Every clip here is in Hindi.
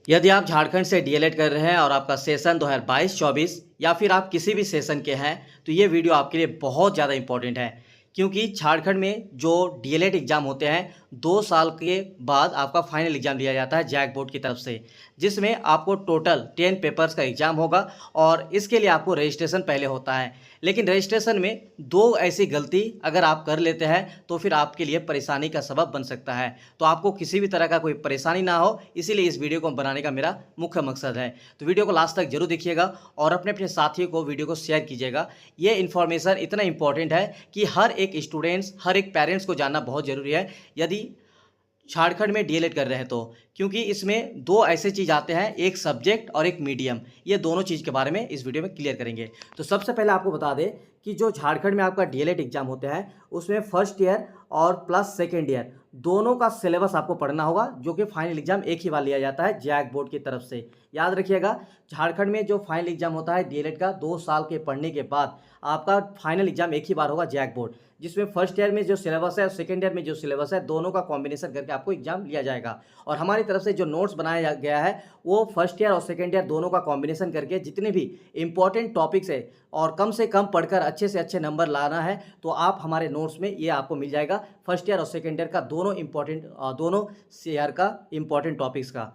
यदि आप झारखंड से डीएलएड कर रहे हैं और आपका सेशन 2022-24 या फिर आप किसी भी सेशन के हैं तो ये वीडियो आपके लिए बहुत ज़्यादा इंपॉर्टेंट है, क्योंकि झारखंड में जो डीएलएड एग्ज़ाम होते हैं 2 साल के बाद आपका फाइनल एग्ज़ाम लिया जाता है जैक बोर्ड की तरफ से, जिसमें आपको टोटल 10 पेपर्स का एग्ज़ाम होगा और इसके लिए आपको रजिस्ट्रेशन पहले होता है। लेकिन रजिस्ट्रेशन में दो ऐसी गलती अगर आप कर लेते हैं तो फिर आपके लिए परेशानी का सबब बन सकता है। तो आपको किसी भी तरह का कोई परेशानी ना हो, इसीलिए इस वीडियो को बनाने का मेरा मुख्य मकसद है। तो वीडियो को लास्ट तक जरूर देखिएगा और अपने अपने साथियों को वीडियो को शेयर कीजिएगा। ये इन्फॉर्मेशन इतना इंपॉर्टेंट है कि हर एक स्टूडेंट्स, हर एक पेरेंट्स को जानना बहुत ज़रूरी है यदि झारखंड में डीएलएड कर रहे हैं तो, क्योंकि इसमें दो ऐसे चीज़ आते हैं, एक सब्जेक्ट और एक मीडियम। ये दोनों चीज़ के बारे में इस वीडियो में क्लियर करेंगे। तो सबसे पहले आपको बता दें कि जो झारखंड में आपका डीएलएड एग्जाम होते हैं उसमें फर्स्ट ईयर और प्लस सेकेंड ईयर दोनों का सिलेबस आपको पढ़ना होगा, जो कि फाइनल एग्जाम एक ही बार लिया जाता है जैक बोर्ड की तरफ से। याद रखिएगा, झारखंड में जो फाइनल एग्जाम होता है डीएलएड का 2 साल के पढ़ने के बाद आपका फाइनल एग्जाम एक ही बार होगा जैक बोर्ड, जिसमें फर्स्ट ईयर में जो सिलेबस है और सेकेंड ईयर में जो सिलेबस है दोनों का कॉम्बिनेशन करके आपको एग्जाम लिया जाएगा। और हमारी तरफ से जो नोट्स बनाया गया है वो फर्स्ट ईयर और सेकेंड ईयर दोनों का कॉम्बिनेशन करके जितने भी इंपॉर्टेंट टॉपिक्स है और कम से कम पढ़कर अच्छे से अच्छे नंबर लाना है तो आप हमारे नोट्स में ये आपको मिल जाएगा, फर्स्ट ईयर और सेकेंड ईयर का दोनों ईयर का इंपॉर्टेंट टॉपिक्स का।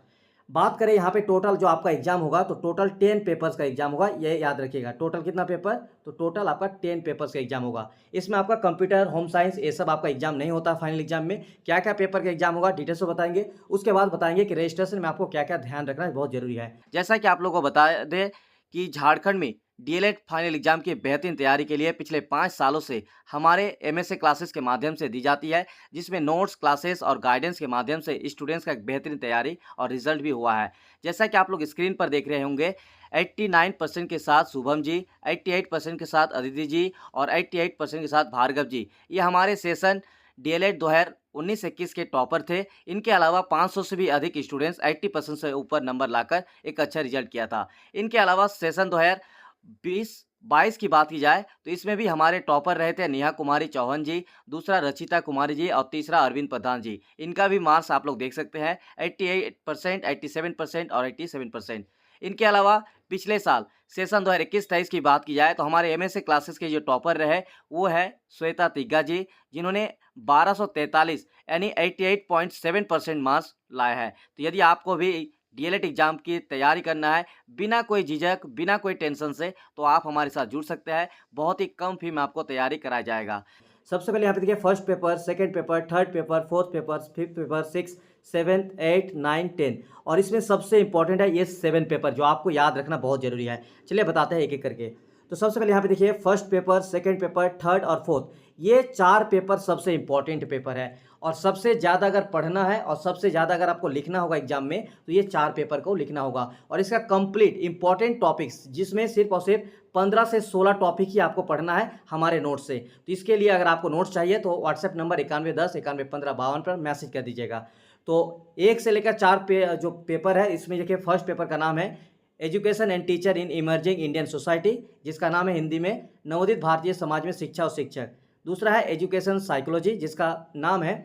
बात करें यहाँ पे टोटल जो आपका एग्जाम होगा तो टोटल 10 पेपर्स का एग्जाम होगा, ये याद रखिएगा। टोटल कितना पेपर? तो टोटल आपका 10 पेपर्स का एग्जाम होगा। इसमें आपका कंप्यूटर, होम साइंस ये सब आपका एग्जाम नहीं होता। फाइनल एग्जाम में क्या क्या पेपर का एग्जाम होगा डिटेल्स में बताएंगे, उसके बाद बताएंगे कि रजिस्ट्रेशन में आपको क्या क्या ध्यान रखना है, बहुत जरूरी है। जैसा कि आप लोगों को बता दें कि झारखंड में डीएलएड फाइनल एग्जाम की बेहतरीन तैयारी के लिए पिछले 5 सालों से हमारे एमएसए क्लासेस के माध्यम से दी जाती है, जिसमें नोट्स, क्लासेस और गाइडेंस के माध्यम से स्टूडेंट्स का एक बेहतरीन तैयारी और रिजल्ट भी हुआ है। जैसा कि आप लोग स्क्रीन पर देख रहे होंगे, 89% के साथ शुभम जी, 88% के साथ अदिति जी और 88% के साथ भार्गव जी, ये हमारे सेशन डीएलएड 2019-21 के टॉपर थे। इनके अलावा 500 से भी अधिक स्टूडेंट्स 80% से ऊपर नंबर लाकर एक अच्छा रिजल्ट किया था। इनके अलावा सेशन 2020-22 की बात की जाए तो इसमें भी हमारे टॉपर रहे थे नेहा कुमारी चौहान जी, दूसरा रचिता कुमारी जी और तीसरा अरविंद प्रधान जी। इनका भी मार्क्स आप लोग देख सकते हैं 88%, 87% और 87%। इनके अलावा पिछले साल सेशन 2021-23 की बात की जाए तो हमारे एमएसए क्लासेस के जो टॉपर रहे वो है श्वेता तिग्गा जी, जिन्होंने 1243 यानी 88.7% मार्क्स लाए हैं। तो यदि आपको भी डीएलएड एग्जाम की तैयारी करना है बिना कोई झिझक, बिना कोई टेंशन से, तो आप हमारे साथ जुड़ सकते हैं। बहुत ही कम फी में आपको तैयारी कराया जाएगा। सबसे पहले यहाँ पे देखिए, first paper, second paper, third paper, fourth paper, fifth paper, six, seventh, eight, nine, 10 और इसमें सबसे इंपॉर्टेंट है ये 7 पेपर, जो आपको याद रखना बहुत जरूरी है। चलिए बताते हैं एक एक करके। तो सबसे पहले यहाँ पे देखिए, first paper, second paper, third और फोर्थ, ये 4 पेपर सबसे इंपॉर्टेंट पेपर है और सबसे ज़्यादा अगर पढ़ना है और सबसे ज़्यादा अगर आपको लिखना होगा एग्जाम में तो ये 4 पेपर को लिखना होगा। और इसका कंप्लीट इंपॉर्टेंट टॉपिक्स, जिसमें सिर्फ और सिर्फ 15 से 16 टॉपिक ही आपको पढ़ना है हमारे नोट्स से। तो इसके लिए अगर आपको नोट्स चाहिए तो व्हाट्सएप नंबर 9110 911552 पर मैसेज कर दीजिएगा। तो 1 से लेकर 4 जो पेपर है इसमें देखिए, फर्स्ट पेपर का नाम है education and teacher in emerging Indian society, जिसका नाम है हिंदी में नवोदित भारतीय समाज में शिक्षा और शिक्षक। दूसरा है एजुकेशन साइकोलॉजी, जिसका नाम है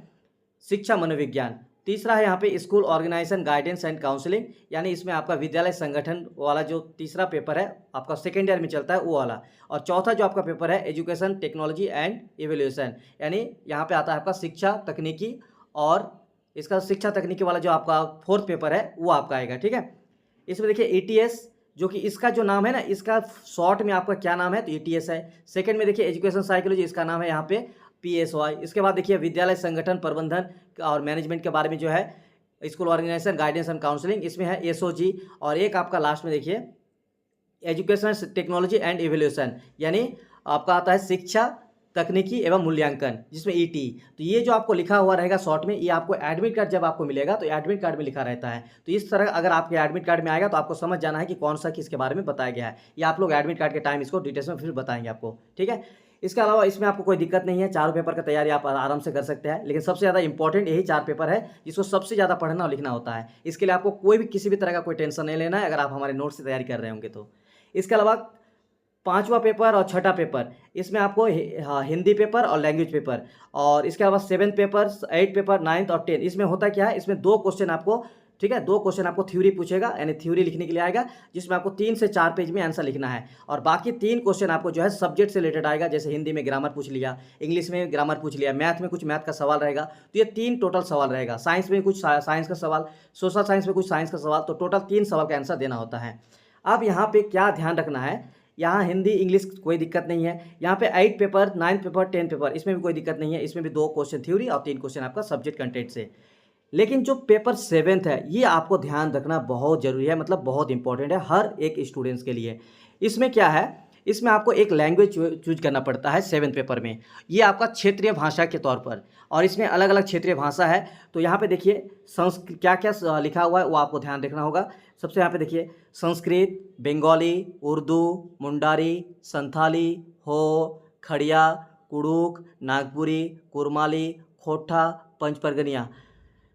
शिक्षा मनोविज्ञान। तीसरा है यहाँ पे school organisation guidance and counselling, यानी इसमें आपका विद्यालय संगठन वाला जो तीसरा पेपर है आपका सेकेंड ईयर में चलता है वो वाला। और चौथा जो आपका पेपर है एजुकेशन टेक्नोलॉजी एंड इवेल्यूशन, यानी यहाँ पे आता है आपका शिक्षा तकनीकी, और इसका शिक्षा तकनीकी वाला जो आपका फोर्थ पेपर है वो आपका आएगा। ठीक है, इसमें देखिए ईटीएस, जो कि इसका जो नाम है ना, इसका शॉर्ट में आपका क्या नाम है तो ईटीएस है। सेकंड में देखिए एजुकेशन साइकोलॉजी, इसका नाम है यहाँ पे पीएसवाई। इसके बाद देखिए विद्यालय संगठन प्रबंधन और मैनेजमेंट के बारे में जो है school organisation guidance and counselling, इसमें है एसओजी। और एक आपका लास्ट में देखिए एजुकेशन टेक्नोलॉजी एंड इवोल्यूशन, यानी आपका आता है शिक्षा तकनीकी एवं मूल्यांकन, जिसमें ईटी। तो ये जो आपको लिखा हुआ रहेगा शॉर्ट में, ये आपको एडमिट कार्ड जब आपको मिलेगा तो एडमिट कार्ड में लिखा रहता है। तो इस तरह अगर आपके एडमिट कार्ड में आएगा तो आपको समझ जाना है कि कौन सा किसके बारे में बताया गया है। ये आप लोग एडमिट कार्ड के टाइम इसको डिटेल्स में फिर बताएंगे आपको। ठीक है, इसके अलावा इसमें आपको कोई दिक्कत नहीं है, 4 पेपर का तैयारी आप आराम से कर सकते हैं। लेकिन सबसे ज़्यादा इंपॉर्टेंट यही 4 पेपर है जिसको सबसे ज़्यादा पढ़ना और लिखना होता है। इसके लिए आपको कोई भी किसी भी तरह का कोई टेंशन नहीं लेना है अगर आप हमारे नोट्स से तैयारी कर रहे होंगे तो। इसके अलावा 5वां पेपर और 6ठा पेपर, इसमें आपको हिंदी पेपर और लैंग्वेज पेपर, और इसके अलावा 7th paper, 8th paper, 9th और 10th, इसमें होता क्या है, इसमें 2 क्वेश्चन आपको ठीक है। 2 क्वेश्चन आपको थ्योरी पूछेगा, यानी थ्योरी लिखने के लिए आएगा, जिसमें आपको 3 से 4 पेज में आंसर लिखना है। और बाकी 3 क्वेश्चन आपको जो है सब्जेक्ट से रिलेटेड आएगा, जैसे हिंदी में ग्रामर पूछ लिया, इंग्लिश में ग्रामर पूछ लिया, मैथ में कुछ मैथ का सवाल रहेगा। तो ये 3 टोटल सवाल रहेगा। साइंस में कुछ साइंस का सवाल, सोशल साइंस में कुछ साइंस का सवाल, तो टोटल 3 सवाल का आंसर देना होता है। अब यहाँ पे क्या ध्यान रखना है, यहाँ हिंदी इंग्लिश कोई दिक्कत नहीं है। यहाँ पे 8 पेपर, 9 पेपर, 10 पेपर, इसमें भी कोई दिक्कत नहीं है। इसमें भी 2 क्वेश्चन थ्योरी और 3 क्वेश्चन आपका सब्जेक्ट कंटेंट से। लेकिन जो पेपर 7th है, ये आपको ध्यान रखना बहुत ज़रूरी है, मतलब बहुत इंपॉर्टेंट है हर एक स्टूडेंट्स के लिए। इसमें क्या है, इसमें आपको एक लैंग्वेज चूज करना पड़ता है 7th पेपर में। ये आपका क्षेत्रीय भाषा के तौर पर, और इसमें अलग अलग क्षेत्रीय भाषा है। तो यहाँ पे देखिए संस्कृत क्या क्या लिखा हुआ है वो आपको ध्यान रखना होगा। सबसे यहाँ पे देखिए संस्कृत, बंगाली, उर्दू, मुंडारी, संथाली, हो, खड़िया, कुड़ुक, नागपुरी, कुरमाली, खोटा, पंचपरगनिया।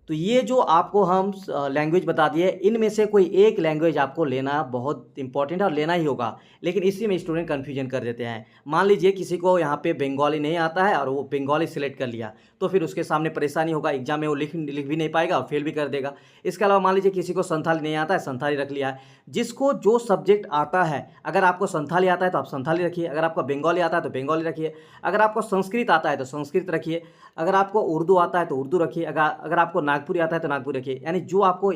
तो ये जो आपको हम लैंग्वेज बता दिए, इनमें से कोई एक लैंग्वेज आपको लेना बहुत इंपॉर्टेंट है और लेना ही होगा। लेकिन इसी में स्टूडेंट कन्फ्यूजन कर देते हैं। मान लीजिए किसी को यहाँ पे बंगाली नहीं आता है और वो बंगाली सिलेक्ट कर लिया, तो फिर उसके सामने परेशानी होगा, एग्जाम में वो लिख भी नहीं पाएगा और फेल भी कर देगा। इसके अलावा मान लीजिए किसी को संथाली नहीं आता है, संथाली रख लिया है। जिसको जो सब्जेक्ट आता है, अगर आपको संथाली आता है तो आप संथाली रखिए, अगर आपको बंगाली आता है तो बंगाली रखिए, अगर आपको संस्कृत आता है तो संस्कृत रखिए, अगर आपको उर्दू आता है तो उर्दू रखिए, अगर आपको नागपुरी आता है तो नागपुरी रखिए। यानी जो आपको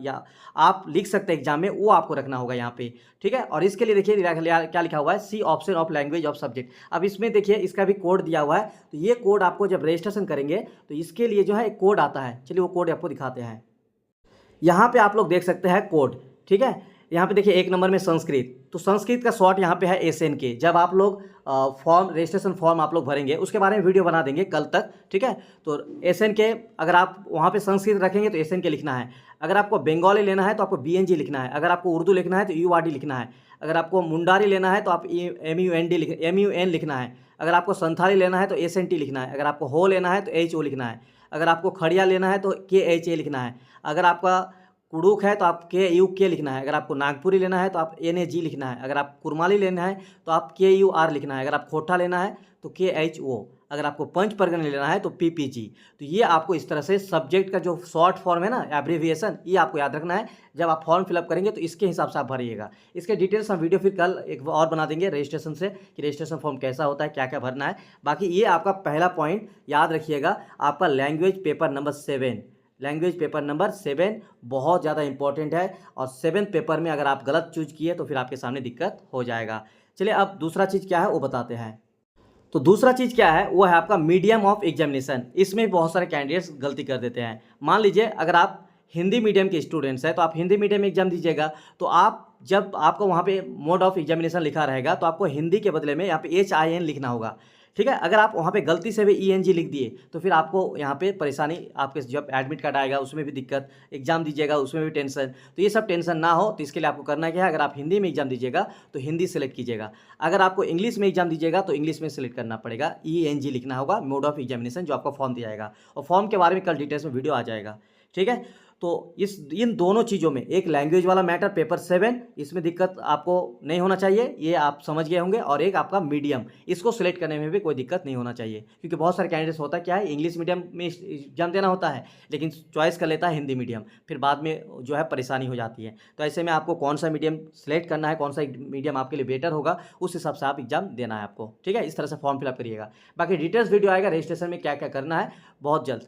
या आप लिख सकते हैं एग्जाम में, वो आपको रखना होगा यहाँ पे, ठीक है। और इसके लिए देखिए क्या लिखा हुआ है, C option of language of subject. अब इसमें देखिए इसका भी कोड दिया हुआ है। तो ये कोड आपको जब रजिस्ट्रेशन करेंगे तो इसके लिए जो है एक कोड आता है। चलिए वो कोड आपको दिखाते हैं। यहाँ पे आप लोग देख सकते हैं कोड, ठीक है। यहाँ पे देखिए 1 नंबर में संस्कृत, तो संस्कृत का शॉर्ट यहाँ पे है SNK। जब आप लोग फॉर्म रजिस्ट्रेशन फॉर्म आप लोग भरेंगे, उसके बारे में वीडियो बना देंगे कल तक, ठीक है। तो SNK अगर आप वहाँ पे संस्कृत रखेंगे तो SNK लिखना है। अगर आपको बंगाली लेना है तो आपको BNG लिखना है। अगर आपको उर्दू लिखना है तो URD लिखना है। अगर आपको मुंडारी लेना है तो आप MUN लिखना है। अगर आपको संथाली लेना है तो SNT लिखना है। अगर आपको हो लेना है तो HO लिखना है। अगर आपको खड़िया लेना है तो KHA लिखना है। अगर आपका कुड़ुक है तो आप KUK लिखना है। अगर आपको नागपुरी लेना है तो आप NAG लिखना है। अगर आप कुरमाली लेना है तो आप KUR लिखना है। अगर आप खोटा लेना है तो KHO। अगर आपको पंच परगना लेना है तो PPG। तो ये आपको इस तरह से सब्जेक्ट का जो शॉर्ट फॉर्म है ना, एब्रीविएशन, ये आपको याद रखना है। जब आप फॉर्म फिलअप करेंगे तो इसके हिसाब से आप भरिएगा। इसके डिटेल्स हम वीडियो फिर कल एक और बना देंगे रजिस्ट्रेशन से, कि रजिस्ट्रेशन फॉर्म कैसा होता है, क्या क्या भरना है। बाकी ये आपका पहला पॉइंट याद रखिएगा, आपका language paper number 7, language paper number 7 बहुत ज़्यादा इंपॉर्टेंट है। और 7th पेपर में अगर आप गलत चूज किए तो फिर आपके सामने दिक्कत हो जाएगा। चलिए अब दूसरा चीज़ क्या है वो बताते हैं। तो दूसरा चीज़ क्या है, वो है आपका मीडियम ऑफ एग्जामिनेशन। इसमें बहुत सारे कैंडिडेट्स गलती कर देते हैं। मान लीजिए अगर आप हिंदी मीडियम के स्टूडेंट्स हैं तो आप हिंदी मीडियम में एग्जाम दीजिएगा, तो आप जब आपको वहाँ पे मोड ऑफ एग्जामिनेशन लिखा रहेगा तो आपको हिंदी के बदले में यहाँ पे HIN लिखना होगा, ठीक है। अगर आप वहाँ पे गलती से भी ENG लिख दिए तो फिर आपको यहाँ पे परेशानी, आपके जब एडमिट कार्ड आएगा उसमें भी दिक्कत, एग्जाम दीजिएगा उसमें भी टेंशन। तो ये सब टेंशन ना हो तो इसके लिए आपको करना क्या है, अगर आप हिंदी में एग्जाम दीजिएगा तो हिंदी सेलेक्ट कीजिएगा। अगर आपको इंग्लिश में एग्जाम दीजिएगा तो इंग्लिश में सेलेक्ट करना पड़ेगा, ENG लिखना होगा, मोड ऑफ एग्जामिनेशन, जो आपको फॉर्म दिया जाएगा। और फॉर्म के बारे में कल डिटेल्स में वीडियो आ जाएगा, ठीक है। तो इन दोनों चीज़ों में, एक लैंग्वेज वाला मैटर पेपर 7, इसमें दिक्कत आपको नहीं होना चाहिए, ये आप समझ गए होंगे। और एक आपका मीडियम, इसको सिलेक्ट करने में भी कोई दिक्कत नहीं होना चाहिए, क्योंकि बहुत सारे कैंडिडेट्स होता क्या है, इंग्लिश मीडियम में एग्जाम देना होता है लेकिन चॉइस कर लेता है हिंदी मीडियम, फिर बाद में जो है परेशानी हो जाती है। तो ऐसे में आपको कौन सा मीडियम सेलेक्ट करना है, कौन सा मीडियम आपके लिए बेटर होगा, उस हिसाब से आप एग्जाम देना है आपको, ठीक है। इस तरह से फॉर्म फिलअप करिएगा। बाकी डिटेल्स वीडियो आएगा रजिस्ट्रेशन में क्या क्या करना है बहुत जल्द।